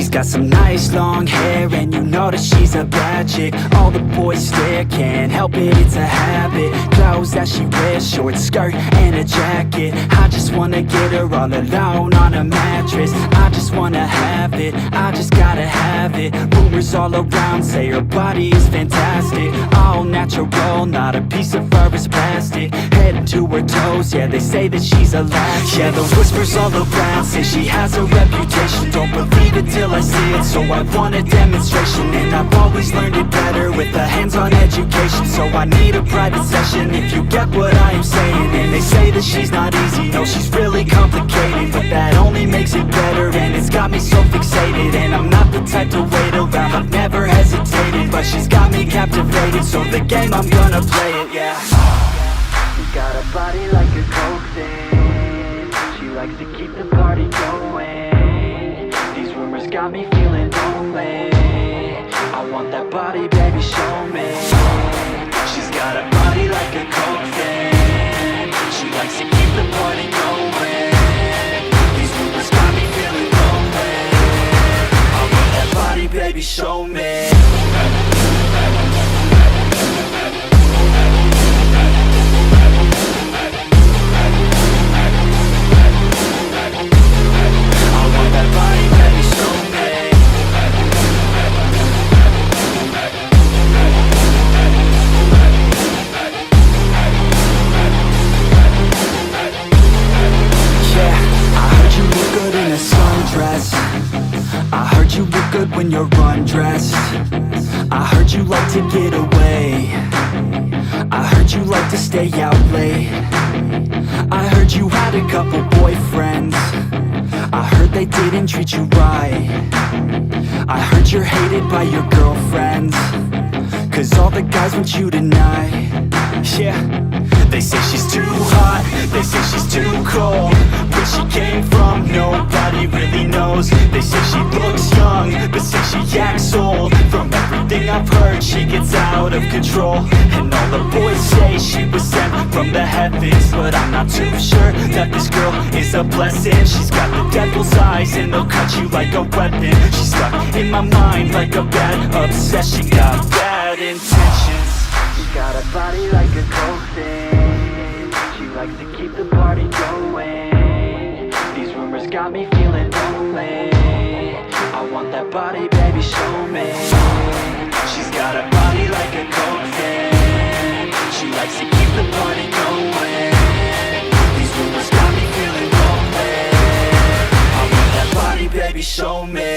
She's got some nice long hair, and you know that she's a bad chick. All the boys stare, can't help it, it's a habit. Clothes that she wears, short skirt and a jacket. I just wanna get her all alone on a mattress. I just wanna have it, I just gotta have it. Rumors all around say her body is fantastic. All natural, not a piece of fur is plastic. Head to her toes, yeah, they say that she's a latch. Yeah, the whispers all around say she has a reputation. Don't believe it till I see it, so I want a demonstration. And I've always learned it better with a hands-on education. So I need a private session if you get what I am saying. And they say that she's not easy, no, she's really complicated. But that only makes it better, and it's got me so fixated. And I'm not the type to wait around, I've never hesitated. But she's got me captivated, so the game, I'm gonna play it, yeah. She got a body like a coke thing. She likes to keep the party going. These rumors got me feeling lonely. I want that body, baby, show me. She's got a body like a coke thing. She likes to keep the party going. These rumors got me feeling lonely. I want that body, baby, show me. I heard you look good when you're undressed. I heard you like to get away. I heard you like to stay out late. I heard you had a couple boyfriends. I heard they didn't treat you right. I heard you're hated by your girlfriends, 'cause all the guys want you tonight. Yeah, they say she's too hot, they say she's too cold. Where she came from, nobody really knows. They say she looks young, but say she acts old. From everything I've heard, she gets out of control. And all the boys say she was sent from the heavens, but I'm not too sure that this girl is a blessing. She's got the devil's eyes, and they'll cut you like a weapon. She's stuck in my mind like a bad obsession. Got bad intentions. She got a body like a coke thing. She likes to keep the party going. These rumors got me feeling lonely. I want that body, baby, show me. She's got a body like a coke thing. She likes to keep the party going. These rumors got me feeling lonely. I want that body, baby, show me.